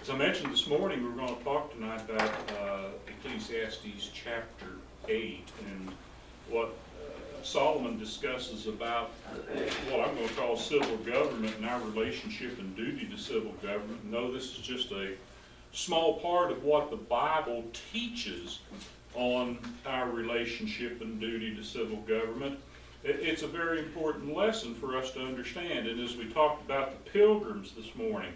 As I mentioned this morning, we're going to talk tonight about Ecclesiastes chapter 8 and what Solomon discusses about what I'm going to call civil government and our relationship and duty to civil government. No, this is just a small part of what the Bible teaches on our relationship and duty to civil government. It's a very important lesson for us to understand. And as we talked about the pilgrims this morning,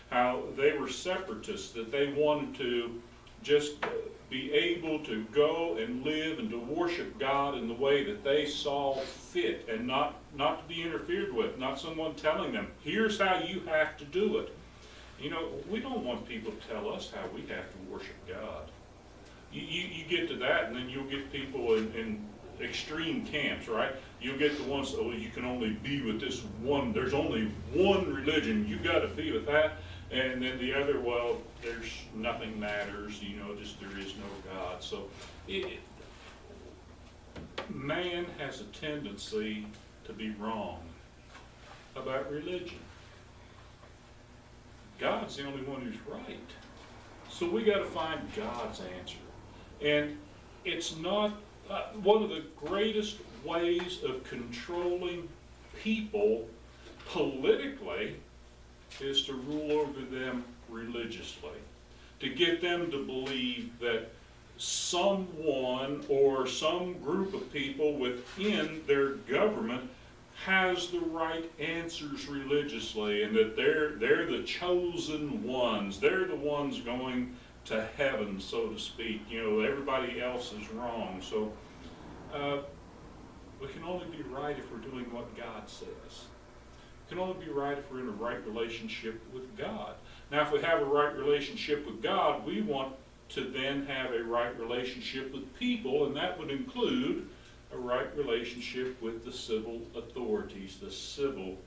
how they were separatists, that they wanted to just be able to go and live and to worship God in the way that they saw fit, and not to be interfered with, not someone telling them, here's how you have to do it. You know, we don't want people to tell us how we have to worship God. You get to that, and then you'll get people in extreme camps, right? You'll get the ones, oh, you can only be with this one, there's only one religion, you got to be with that. And then the other, well, there's nothing matters, you know, just there is no God. So man has a tendency to be wrong about religion. God's the only one who's right. So we got to find God's answer. And it's not one of the greatest ways of controlling people politically is to rule over them religiously, to get them to believe that someone or some group of people within their government has the right answers religiously, and that they're the chosen ones. They're the ones going to heaven, so to speak. You know, everybody else is wrong. So we can only be right if we're doing what God says. Can only be right if we're in a right relationship with God. Now, if we have a right relationship with God, we want to then have a right relationship with people, and that would include a right relationship with the civil authorities, the civil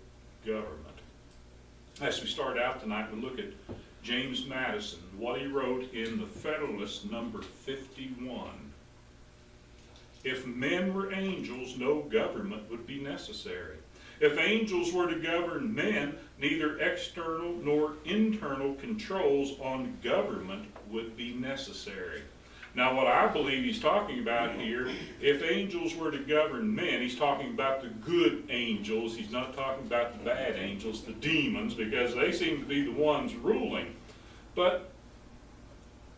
government. As we start out tonight, we look at James Madison, what he wrote in the Federalist number 51. If men were angels, no government would be necessary. If angels were to govern men, neither external nor internal controls on government would be necessary. Now, what I believe he's talking about here, if angels were to govern men, he's talking about the good angels. He's not talking about the bad angels, the demons, because they seem to be the ones ruling. But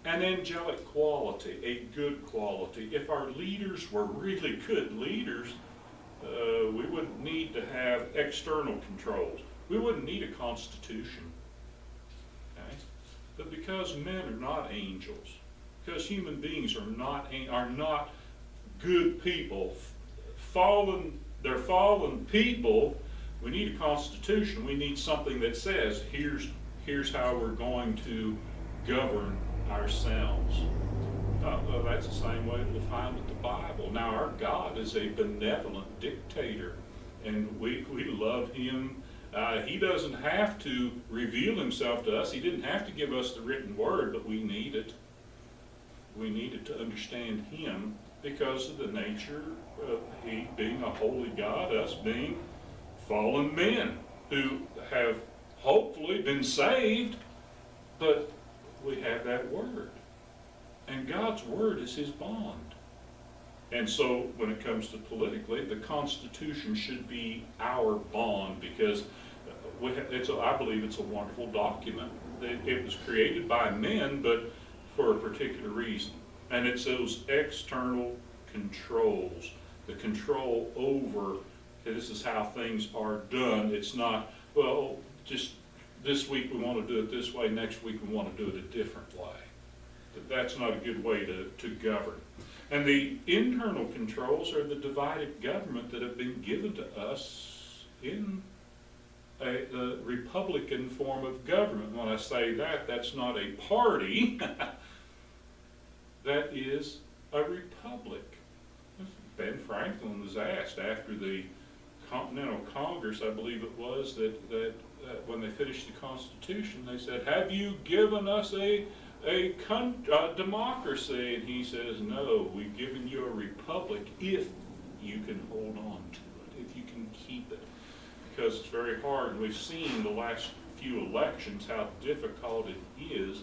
an angelic quality, a good quality. If our leaders were really good leaders, we wouldn't need to have external controls. We wouldn't need a constitution. Okay? But because men are not angels, because human beings are not good people, they're fallen people, we need a constitution. We need something that says, here's how we're going to govern ourselves. Well, that's the same way we'll find with the Bible. Now, our God is a benevolent dictator, and we love him. He doesn't have to reveal himself to us. He didn't have to give us the written word, but we need it. We need it to understand him because of the nature of he being a holy God, us being fallen men who have hopefully been saved, but we have that word. And God's word is his bond. And so when it comes to politically, the Constitution should be our bond, because I believe it's a wonderful document. It was created by men, but for a particular reason. And it's those external controls, the control over, this is how things are done. It's not, well, just this week we want to do it this way, next week we want to do it a different way. That's not a good way to govern. And the internal controls are the divided government that have been given to us in the Republican form of government. When I say that, that's not a party. That is a republic. Ben Franklin was asked after the Continental Congress, I believe it was, that when they finished the Constitution, they said, have you given us a democracy? And he says, no, we've given you a republic if you can hold on to it, if you can keep it. Because it's very hard. We've seen the last few elections how difficult it is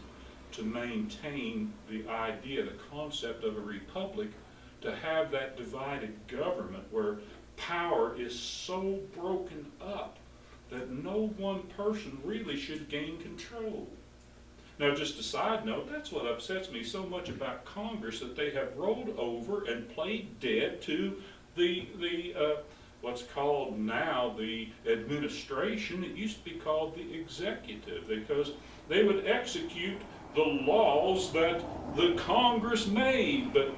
to maintain the idea, the concept of a republic, to have that divided government where power is so broken up that no one person really should gain control. Now, just a side note, that's what upsets me so much about Congress, that they have rolled over and played dead to the what's called now the administration. It used to be called the executive, because they would execute the laws that the Congress made. But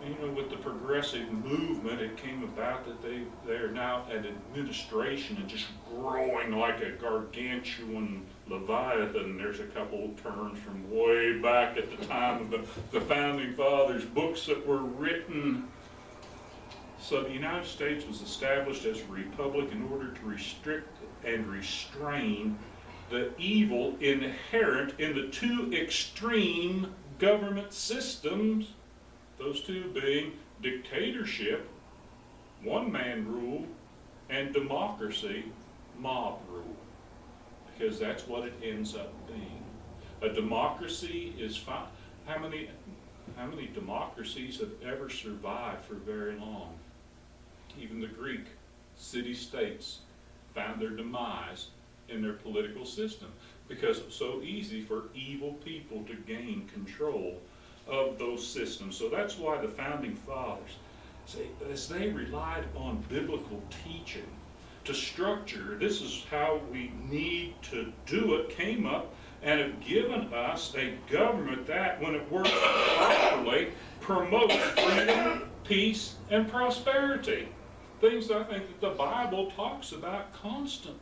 you know, with the progressive movement, it came about that they're now an administration and just growing like a gargantuan leviathan. There's a couple of terms from way back at the time of the Founding Fathers, books that were written. So the United States was established as a republic in order to restrict and restrain the evil inherent in the two extreme government systems. Those two being dictatorship, one-man rule, and democracy, mob rule. Because that's what it ends up being. A democracy is fine. How many democracies have ever survived for very long? Even the Greek city-states found their demise in their political system because it was so easy for evil people to gain control of those systems. So that's why the Founding Fathers, as they relied on biblical teaching to structure, this is how we need to do it, came up and have given us a government that, when it works properly, promotes freedom, peace, and prosperity. Things I think that the Bible talks about constantly.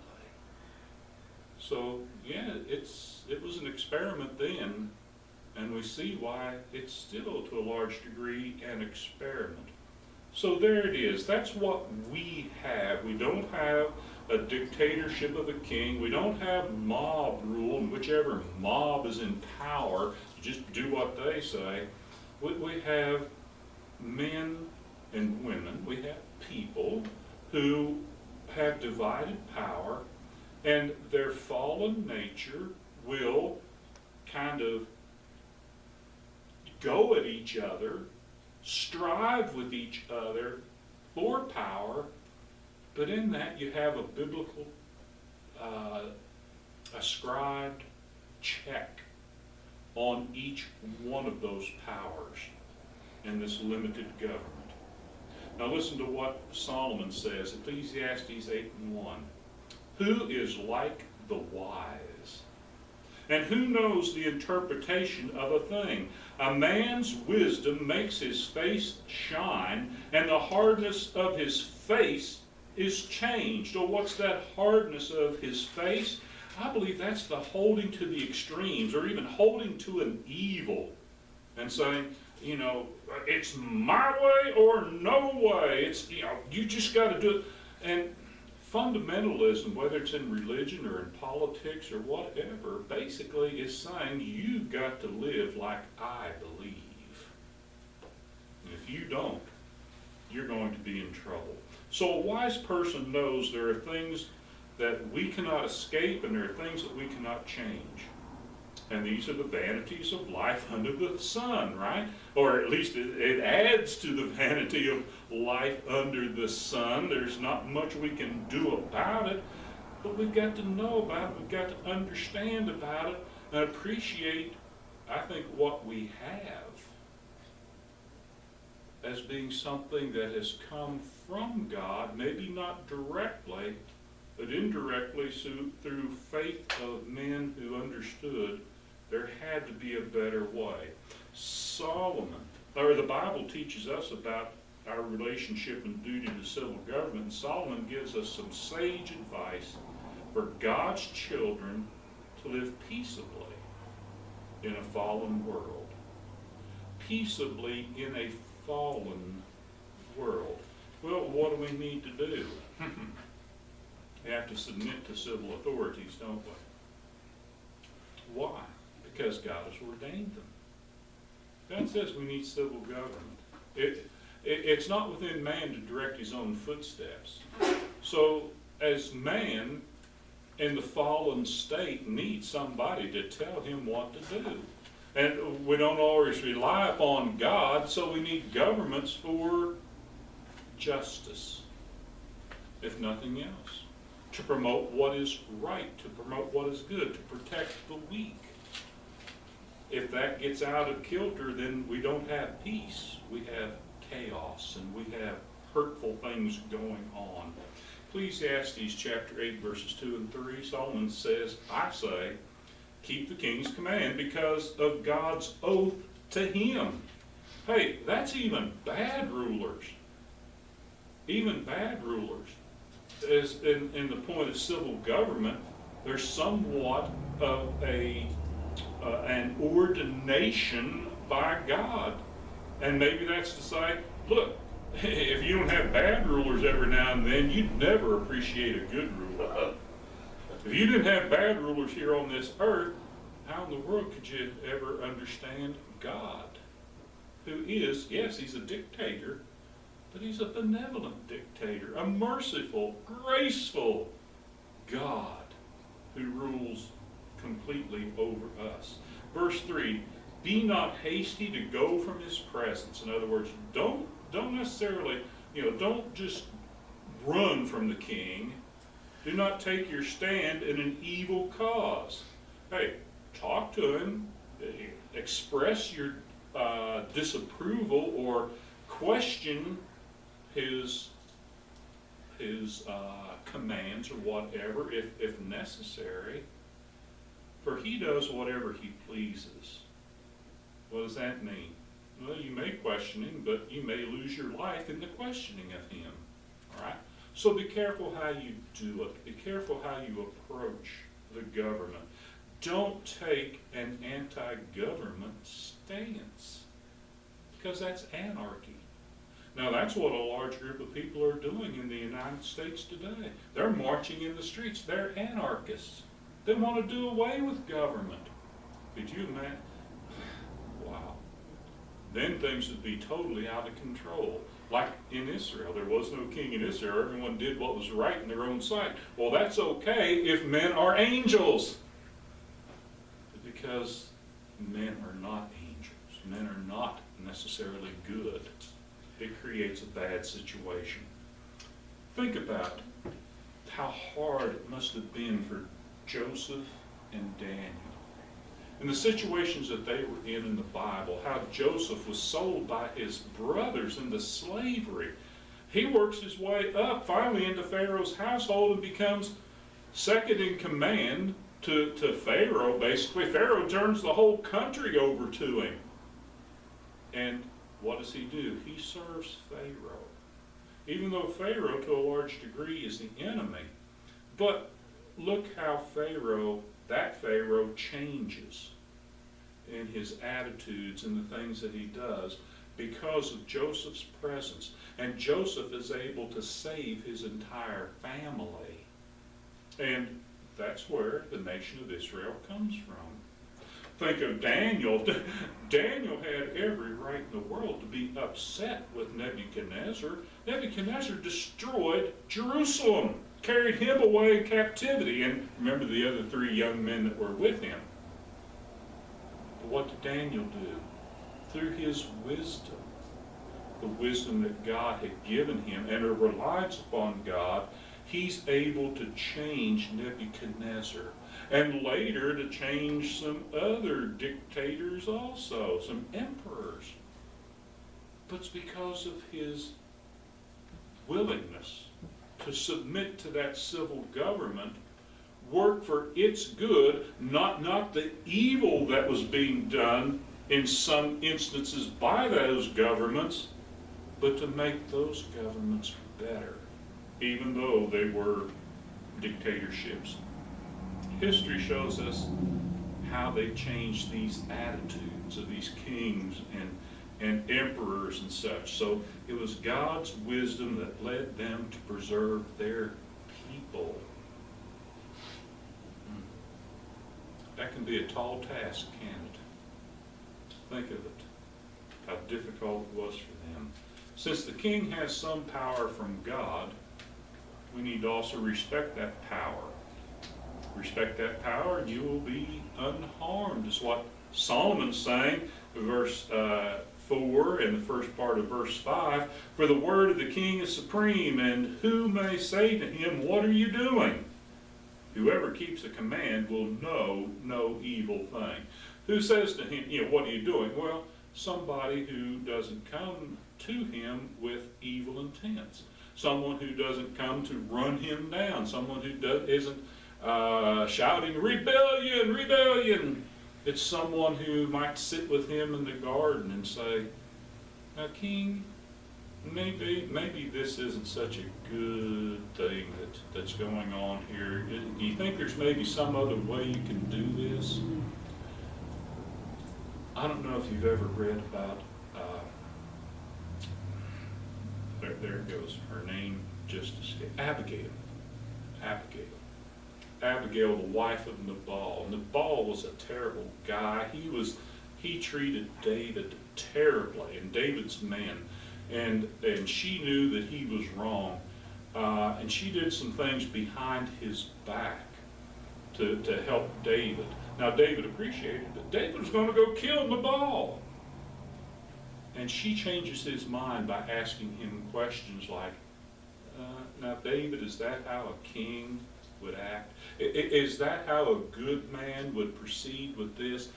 So, yeah, it was an experiment then, and we see why it's still, to a large degree, an experiment. So there it is. That's what we have. We don't have a dictatorship of a king. We don't have mob rule, and whichever mob is in power, just do what they say. We have men and women. We have people who have divided power, and their fallen nature will kind of go at each other, strive with each other for power, but in that you have a biblical ascribed check on each one of those powers in this limited government. Now listen to what Solomon says, Ecclesiastes 8:1. Who is like the wise? And who knows the interpretation of a thing? A man's wisdom makes his face shine, and the hardness of his face is changed. Or what's that hardness of his face? I believe that's the holding to the extremes, or even holding to an evil and saying, you know, it's my way or no way. It's, you know, you just got to do it. And fundamentalism, whether it's in religion or in politics or whatever, basically is saying you've got to live like I believe. And if you don't, you're going to be in trouble. So a wise person knows there are things that we cannot escape and there are things that we cannot change. And these are the vanities of life under the sun, right? Or at least it adds to the vanity of life under the sun. There's not much we can do about it, but we've got to know about it. We've got to understand about it and appreciate, I think, what we have as being something that has come from God, maybe not directly, but indirectly through faith of men who understood there had to be a better way. The Bible teaches us about our relationship and duty to civil government, and Solomon gives us some sage advice for God's children to live peaceably in a fallen world. Peaceably in a fallen world. Well, what do we need to do? We have to submit to civil authorities, don't we? Why? Because God has ordained them. God says we need civil government. It's not within man to direct his own footsteps. So as man, in the fallen state needs somebody to tell him what to do. And we don't always rely upon God, so we need governments for justice, if nothing else. To promote what is right, to promote what is good, to protect the weak. If that gets out of kilter, then we don't have peace. We have chaos, and we have hurtful things going on. Ecclesiastes chapter 8, verses 2 and 3, Solomon says, I say, keep the king's command because of God's oath to him. Hey, that's even bad rulers. Even bad rulers. As in the point of civil government, there's somewhat of an ordination by God. And maybe that's to say, look, if you don't have bad rulers every now and then, you'd never appreciate a good ruler. If you didn't have bad rulers here on this earth, how in the world could you ever understand God? Who is, yes, he's a dictator, but he's a benevolent dictator, a merciful, graceful God who rules completely over us. Verse 3, be not hasty to go from his presence. In other words, don't necessarily, don't just run from the king. Do not take your stand in an evil cause. Hey, talk to him, express your disapproval or question his commands or whatever if necessary, for he does whatever he pleases. What does that mean? Well, you may question him, but you may lose your life in the questioning of him. All right? So be careful how you do it. Be careful how you approach the government. Don't take an anti-government stance, because that's anarchy. Now, that's what a large group of people are doing in the United States today. They're marching in the streets. They're anarchists. They want to do away with government. Could you imagine? Wow. Then things would be totally out of control. Like in Israel, there was no king in Israel. Everyone did what was right in their own sight. Well, that's okay if men are angels. Because men are not angels. Men are not necessarily good. It creates a bad situation. Think about how hard it must have been for Joseph and Daniel. In the situations that they were in the Bible, how Joseph was sold by his brothers into slavery. He works his way up finally into Pharaoh's household and becomes second in command to Pharaoh. Basically, Pharaoh turns the whole country over to him. And what does he do? He serves Pharaoh. Even though Pharaoh, to a large degree, is the enemy. But look how that Pharaoh changes in his attitudes and the things that he does because of Joseph's presence. And Joseph is able to save his entire family. And that's where the nation of Israel comes from. Think of Daniel. Daniel had every right in the world to be upset with Nebuchadnezzar. Nebuchadnezzar destroyed Jerusalem, carried him away in captivity, and remember the other 3 young men that were with him. But what did Daniel do? Through his wisdom, the wisdom that God had given him, and it relies upon God, he's able to change Nebuchadnezzar, and later to change some other dictators also, some emperors. But it's because of his willingness to submit to that civil government, work for its good, not the evil that was being done in some instances by those governments, but to make those governments better, even though they were dictatorships. History shows us how they changed these attitudes of these kings and emperors and such. So it was God's wisdom that led them to preserve their people. That can be a tall task, can't it? Think of it, how difficult it was for them. Since the king has some power from God, we need to also respect that power. Respect that power and you will be unharmed, is what Solomon's saying, verse 4 and the first part of verse 5. For the word of the king is supreme, and who may say to him, what are you doing? Whoever keeps a command will know no evil thing. Who says to him, what are you doing? Well, somebody who doesn't come to him with evil intents. Someone who doesn't come to run him down. Someone who isn't shouting, rebellion, rebellion. It's someone who might sit with him in the garden and say, now, King, maybe this isn't such a good thing that's going on here. Do you think there's maybe some other way you can do this? I don't know if you've ever read about, there it goes, her name just escaped, Abigail, the wife of Nabal. Nabal was a terrible guy. He treated David terribly, and David's men, and she knew that he was wrong, and she did some things behind his back to help David. Now David appreciated it. David was going to go kill Nabal. And she changes his mind by asking him questions like, now David, is that how a king would act? Is that how a good man would proceed with this?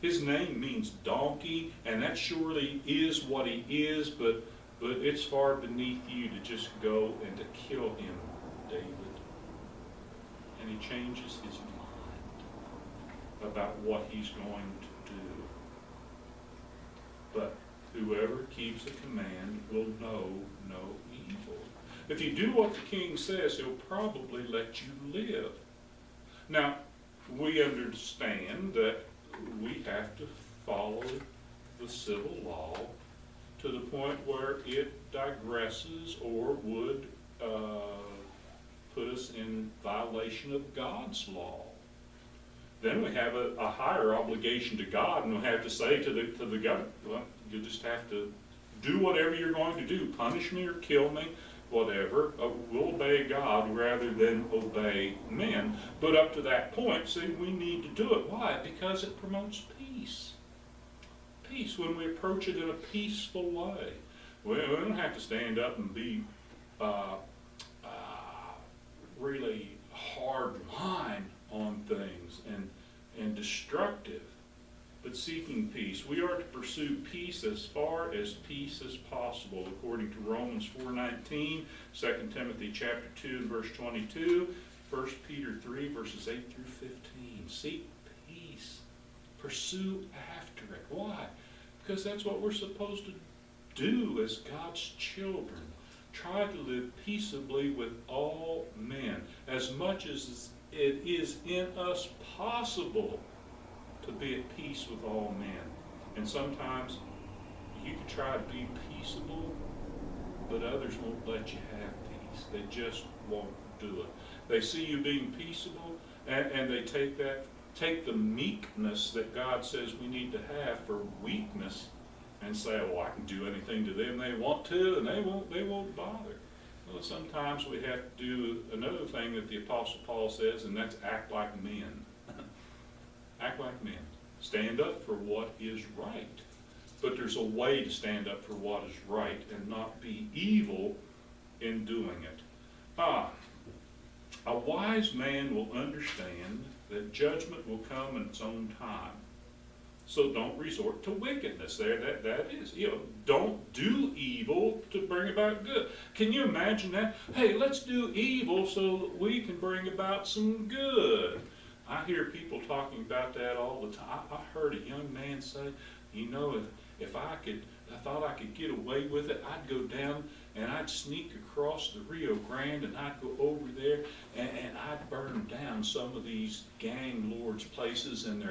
His name means donkey, and that surely is what he is, but it's far beneath you to just go and to kill him, David. And he changes his mind about what he's going to do. But whoever keeps a command will know no evil. If you do what the king says, he'll probably let you live. Now, we understand that we have to follow the civil law to the point where it digresses or would put us in violation of God's law. Then we have a higher obligation to God, and we have to say to the government, well, you just have to do whatever you're going to do. Punish me or kill me, whatever. We'll obey God rather than obey men. But up to that point, see, we need to do it. Why? Because it promotes peace. Peace, when we approach it in a peaceful way. We don't have to stand up and be really hard line on things and destructive, but seeking peace. We are to pursue peace as far as peace is possible, according to Romans 4:19, 2 Timothy chapter 2 and verse 22, 1 Peter 3 verses 8 through 15. Seek peace. Pursue after it. Why? Because that's what we're supposed to do as God's children. Try to live peaceably with all men, as much as it is in us possible to be at peace with all men. And sometimes you can try to be peaceable, but others won't let you have peace. They just won't do it. They see you being peaceable, and they take the meekness that God says we need to have for weakness, and say, well, I can do anything to them they want to, and they won't bother. Well, sometimes we have to do another thing that the Apostle Paul says, and that's act like men. Act like men. Stand up for what is right. But there's a way to stand up for what is right and not be evil in doing it. A wise man will understand that judgment will come in its own time. So don't resort to wickedness there. That is, don't do evil to bring about good. Can you imagine that? Hey, let's do evil so that we can bring about some good. I hear people talking about that all the time. I heard a young man say, if I thought I could get away with it, I'd go down and I'd sneak across the Rio Grande and I'd go over there and I'd burn down some of these gang lords' places and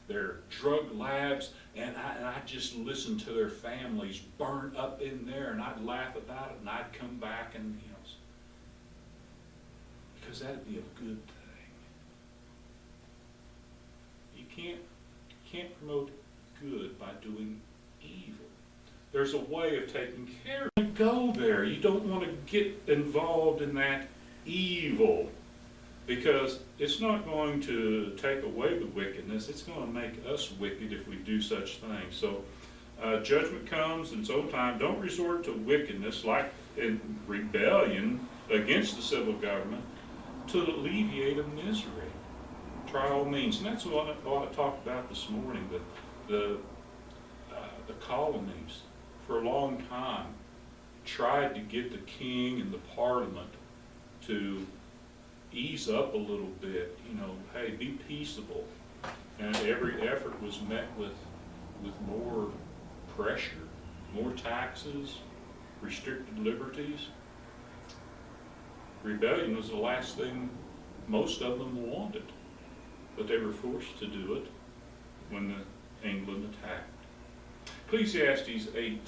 their drug labs, and I'd just listen to their families burn up in there, and I'd laugh about it, and I'd come back and, because that'd be a good thing. You can't promote good by doing evil. There's a way of taking care of it. Go there. You don't want to get involved in that evil. Because it's not going to take away the wickedness, it's going to make us wicked if we do such things. So judgment comes in its own time. Don't resort to wickedness like in rebellion against the civil government to alleviate a misery. Try all means. And that's what I talked about this morning, the colonies for a long time tried to get the king and the parliament to ease up a little bit, hey, be peaceable. And every effort was met with more pressure, more taxes, restricted liberties. Rebellion was the last thing most of them wanted, but they were forced to do it when England attacked. Ecclesiastes 8,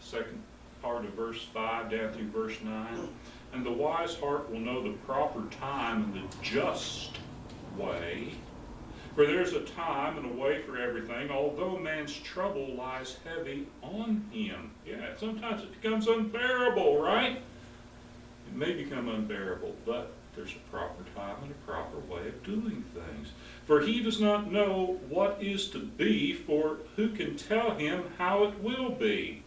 second part of verse 5 down through verse 9. And the wise heart will know the proper time and the just way. For there's a time and a way for everything, although man's trouble lies heavy on him. Yeah, sometimes it becomes unbearable, right? It may become unbearable, but there's a proper time and a proper way of doing things. For he does not know what is to be, for who can tell him how it will be?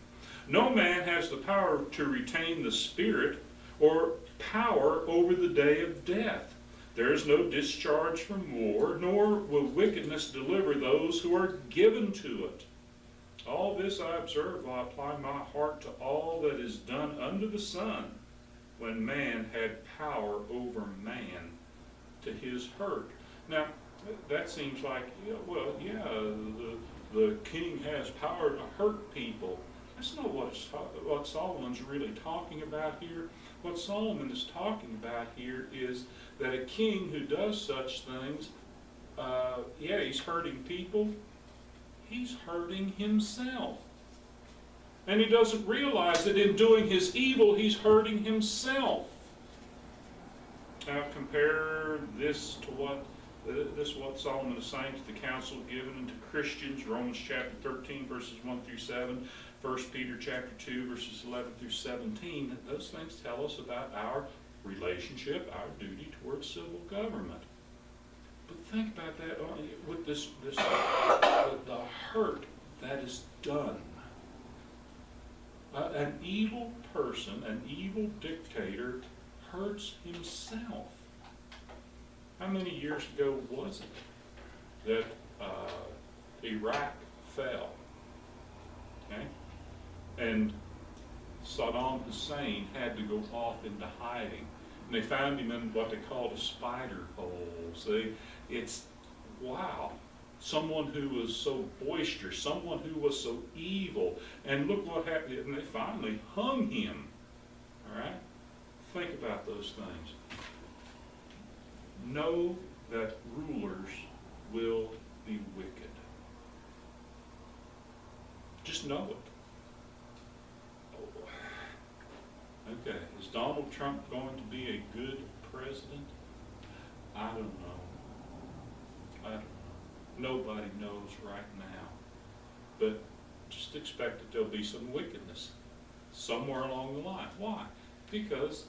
No man has the power to retain the spirit or power over the day of death. There is no discharge from war, nor will wickedness deliver those who are given to it. All this I observe while I apply my heart to all that is done under the sun, when man had power over man to his hurt. Now, that seems like, the king has power to hurt people. That's not what Solomon's really talking about here. What Solomon is talking about here is that a king who does such things, he's hurting people, he's hurting himself. And he doesn't realize that in doing his evil, he's hurting himself. Now compare this to what Solomon is saying to the counsel given unto Christians, Romans chapter 13, verses 1 through 7, 1 Peter chapter 2, verses 11 through 17. Those things tell us about our relationship, our duty towards civil government. But think about that with the hurt that is done. An evil person, an evil dictator, hurts himself. How many years ago was it that Iraq fell? Okay? And Saddam Hussein had to go off into hiding. And they found him in what they called a spider hole. See, it's, wow. Someone who was so boisterous, someone who was so evil. And look what happened, and they finally hung him. All right? Think about those things. Know that rulers will be wicked. Just know it. Okay, is Donald Trump going to be a good president? I don't know. Nobody knows right now. But just expect that there'll be some wickedness somewhere along the line. Why? Because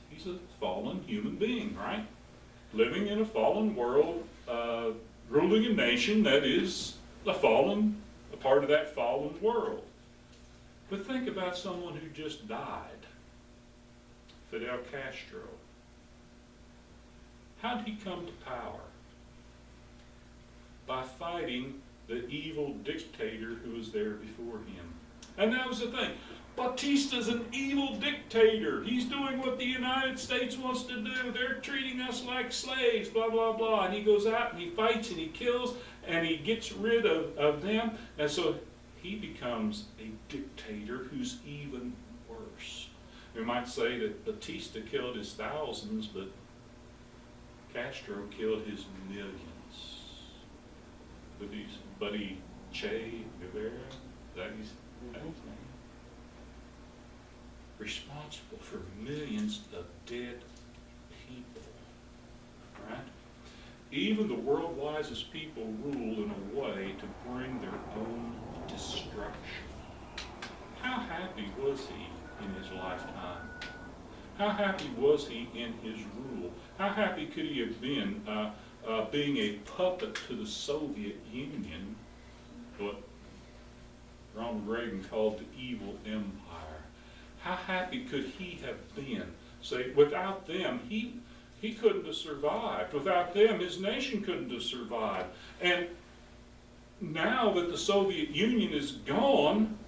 he's a fallen human being, right? Living in a fallen world, ruling a nation that is a part of that fallen world. But think about someone who just died. Fidel Castro. How did he come to power? By fighting the evil dictator who was there before him. And that was the thing. Batista's an evil dictator. He's doing what the United States wants to do. They're treating us like slaves, blah, blah, blah. And he goes out and he fights and he kills and he gets rid of them. And so he becomes a dictator who's even worse. We might say that Batista killed his thousands, but Castro killed his millions. Buddy Che Guevara, that his name? Responsible for millions of dead people. Right? Even the world's wisest people rule in a way to bring their own destruction. How happy was he in his lifetime? How happy was he in his rule? How happy could he have been being a puppet to the Soviet Union, what Ronald Reagan called the evil empire? How happy could he have been? Say, without them, he couldn't have survived. Without them, his nation couldn't have survived. And now that the Soviet Union is gone,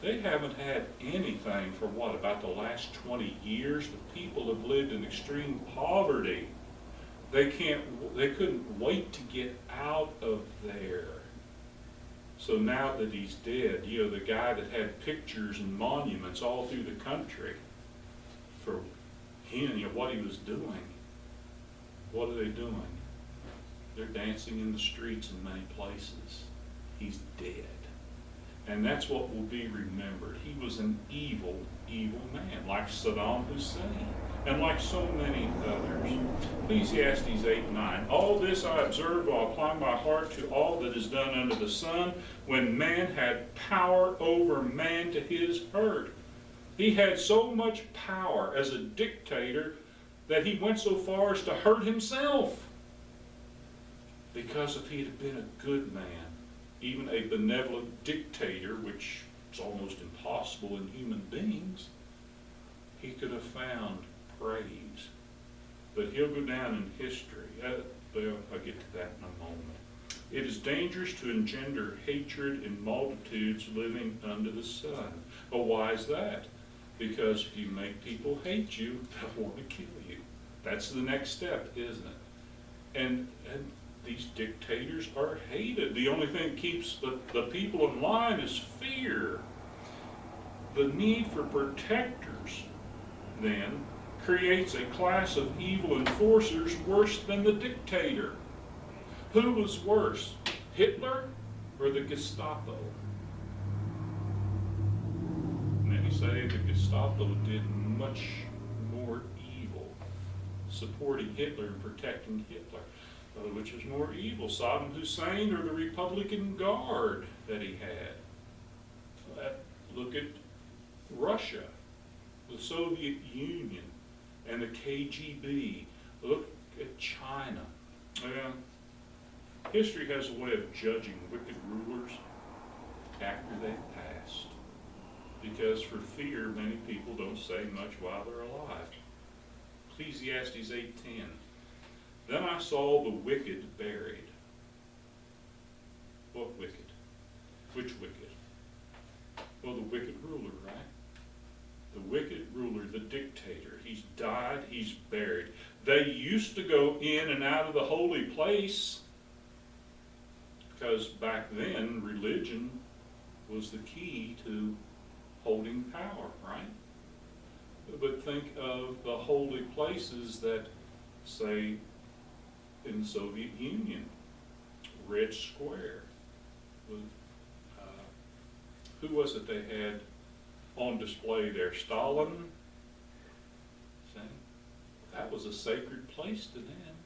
they haven't had anything for what, about the last 20 years? The people have lived in extreme poverty. They couldn't wait to get out of there. So now that he's dead, you know, the guy that had pictures and monuments all through the country for him, you know, what he was doing. What are they doing? They're dancing in the streets in many places. He's dead. And that's what will be remembered. He was an evil, evil man, like Saddam Hussein, and like so many others. Ecclesiastes 8:9. All this I observed while applying my heart to all that is done under the sun, when man had power over man to his hurt. He had so much power as a dictator that he went so far as to hurt himself. Because if he had been a good man, even a benevolent dictator, which is almost impossible in human beings, he could have found praise. But he'll go down in history. Well, I'll get to that in a moment. It is dangerous to engender hatred in multitudes living under the sun. Well, why is that? Because if you make people hate you, they'll want to kill you. That's the next step, isn't it? And these dictators are hated. The only thing that keeps the people in line is fear. The need for protectors, then, creates a class of evil enforcers worse than the dictator. Who was worse, Hitler or the Gestapo? Many say the Gestapo did much more evil, supporting Hitler and protecting Hitler. Which was more evil, Saddam Hussein or the Republican Guard that he had? Look at Russia, the Soviet Union, and the KGB. Look at China. History has a way of judging wicked rulers after they've passed, because for fear, many people don't say much while they're alive. Ecclesiastes 8:10. Then I saw the wicked buried. What wicked? Which wicked? Well, the wicked ruler, right? The wicked ruler, the dictator. He's died, he's buried. They used to go in and out of the holy place because back then religion was the key to holding power, right? But think of the holy places that, say, in the Soviet Union, Red Square. Who was it they had on display there? Stalin? See? That was a sacred place to them.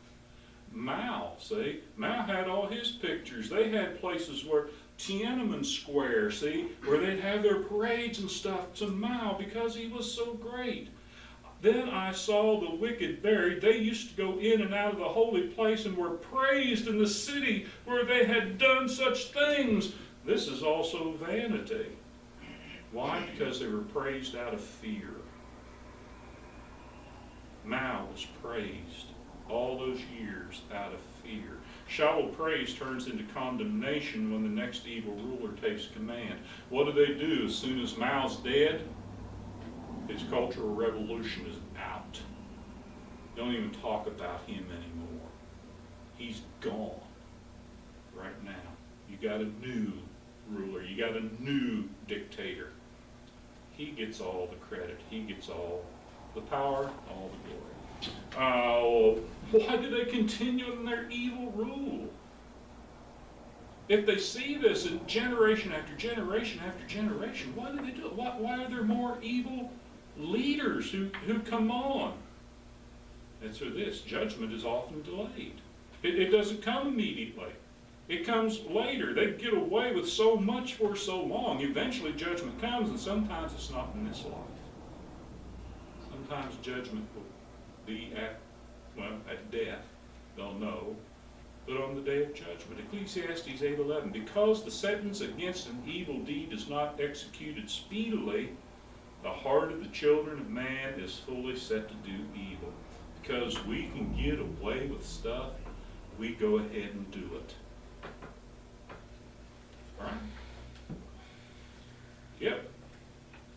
Mao, see? Mao had all his pictures. They had places where Tiananmen Square, see? Where they'd have their parades and stuff to Mao because he was so great. Then I saw the wicked buried. They used to go in and out of the holy place and were praised in the city where they had done such things. This is also vanity. Why? Because they were praised out of fear. Mao was praised all those years out of fear. Shallow praise turns into condemnation when the next evil ruler takes command. What do? As soon as Mao's dead, his cultural revolution is out. Don't even talk about him anymore. He's gone right now. You got a new ruler. You got a new dictator. He gets all the credit. He gets all the power, all the glory. Why do they continue in their evil rule? If they see this in generation after generation after generation, why do they do it? Why are there more evil leaders who come on? And so this judgment is often delayed. It doesn't come immediately. It comes later. They get away with so much for so long. Eventually judgment comes, and sometimes it's not in this life. sometimes judgment will be at death. They'll know. But on the day of judgment. Ecclesiastes 8:11, because the sentence against an evil deed is not executed speedily, the heart of the children of man is fully set to do evil. Because we can get away with stuff, we go ahead and do it. Right? Yep.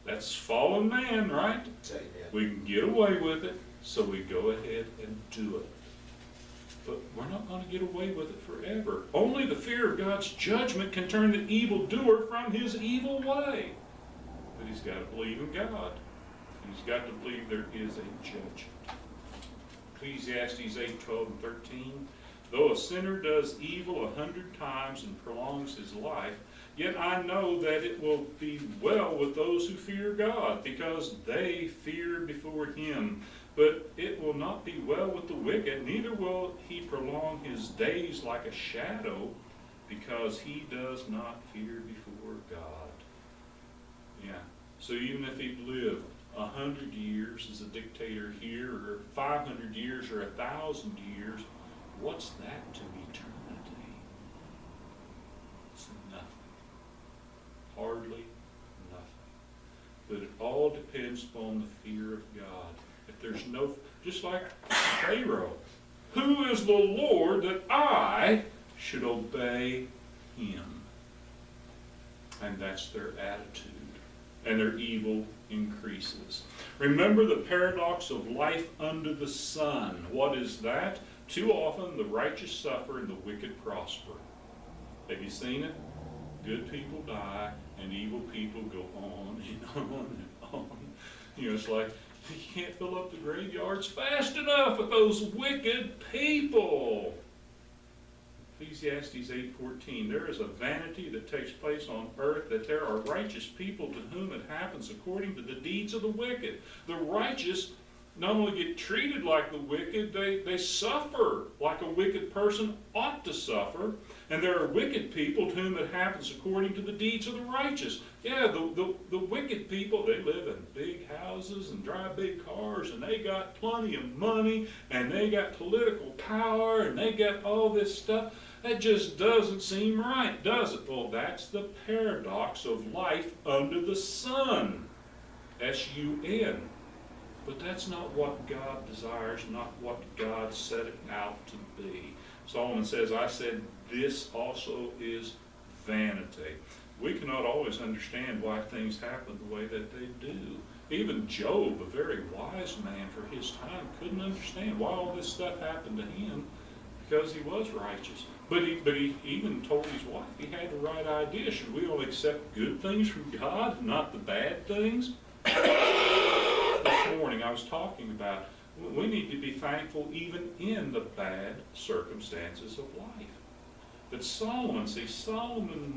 That's fallen man, right? Amen. We can get away with it, so we go ahead and do it. But we're not going to get away with it forever. Only the fear of God's judgment can turn the evildoer from his evil way. But he's got to believe in God. He's got to believe there is a judgment. Ecclesiastes 8:12 and 13. Though a sinner does evil 100 times and prolongs his life, yet I know that it will be well with those who fear God, because they fear before him. But it will not be well with the wicked, neither will he prolong his days like a shadow, because he does not fear before God. Yeah. So even if he lived 100 years as a dictator here, or 500 years, or 1,000 years, what's that to eternity? It's nothing. Hardly nothing. But it all depends upon the fear of God. If there's no, just like Pharaoh, who is the Lord that I should obey him? And that's their attitude. And their evil increases. Remember the paradox of life under the sun. What is that? Too often the righteous suffer and the wicked prosper. Have you seen it? Good people die and evil people go on and on and on. You know, it's like, you can't fill up the graveyards fast enough with those wicked people. Ecclesiastes 8:14, there is a vanity that takes place on earth, that there are righteous people to whom it happens according to the deeds of the wicked. The righteous not only get treated like the wicked, they suffer like a wicked person ought to suffer. And there are wicked people to whom it happens according to the deeds of the righteous. Yeah, the wicked people, they live in big houses and drive big cars, and they got plenty of money, and they got political power, and they got all this stuff. That just doesn't seem right, does it? Well, that's the paradox of life under the sun. S-U-N. But that's not what God desires, not what God set it out to be. Solomon says, I said, this also is vanity. We cannot always understand why things happen the way that they do. Even Job, a very wise man for his time, couldn't understand why all this stuff happened to him, because he was righteous. But he even told his wife he had the right idea. Should we only accept good things from God, not the bad things? This morning I was talking about we need to be thankful even in the bad circumstances of life. But Solomon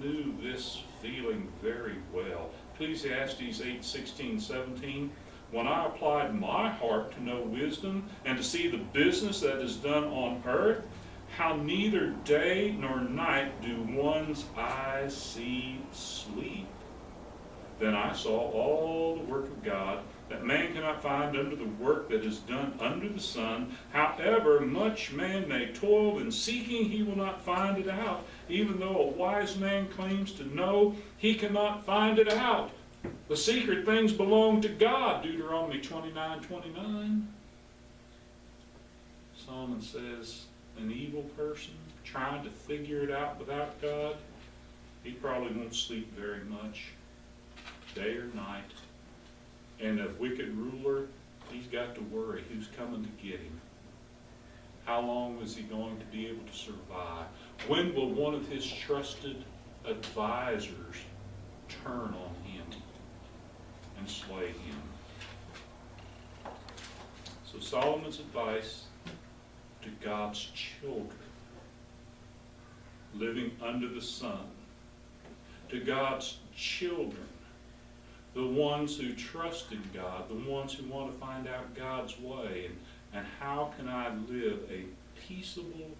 knew this feeling very well. Ecclesiastes 8:16-17, when I applied my heart to know wisdom and to see the business that is done on earth, how neither day nor night do one's eyes see sleep. Then I saw all the work of God, that man cannot find under the work that is done under the sun. However much man may toil in seeking, he will not find it out. Even though a wise man claims to know, he cannot find it out. The secret things belong to God, Deuteronomy 29:29. Solomon says, an evil person trying to figure it out without God, he probably won't sleep very much, day or night. And a wicked ruler, he's got to worry who's coming to get him. How long is he going to be able to survive? When will one of his trusted advisors turn on him and slay him? So Solomon's advice to God's children living under the sun, to God's children, the ones who trust in God, the ones who want to find out God's way, and how can I live a peaceable,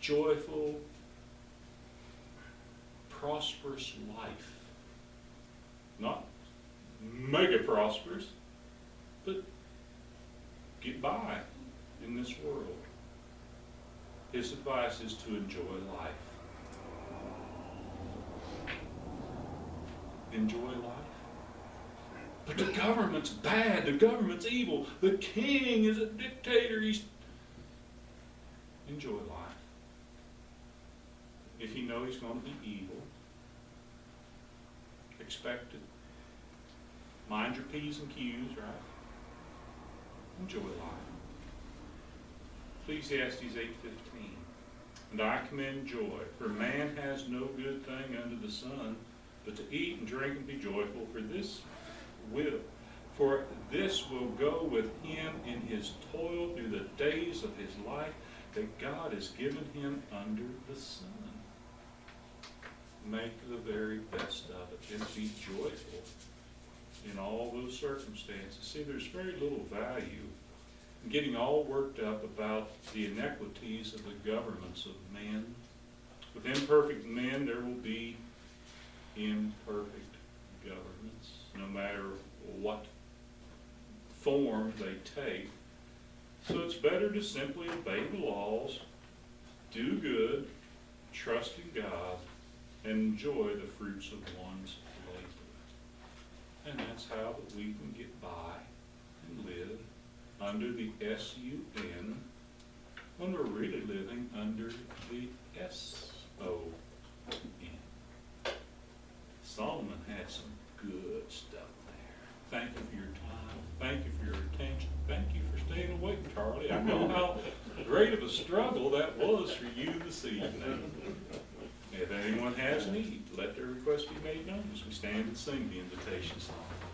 joyful, prosperous life. Not mega prosperous, but get by in this world. His advice is to enjoy life. Enjoy life. But the government's bad. The government's evil. The king is a dictator. Enjoy life. If you know he's going to be evil, expect it. Mind your P's and Q's, right? Enjoy life. Ecclesiastes 8:15. And I commend joy, for man has no good thing under the sun, but to eat and drink and be joyful, for this will go with him in his toil through the days of his life that God has given him under the sun. Make the very best of it and be joyful in all those circumstances. See, there's very little value in getting all worked up about the inequities of the governments of men. With imperfect men, there will be imperfect governments, no matter what form they take. So it's better to simply obey the laws, do good, trust in God, and enjoy the fruits of one's labor. And that's how that we can get by and live under the S-U-N when we're really living under the S-O-N. Solomon had some good stuff there. Thank you for your time. Thank you for your attention. Thank you for staying awake, Charlie. I know how great of a struggle that was for you this evening. If anyone has need, let their request be made known as we stand and sing the invitation song.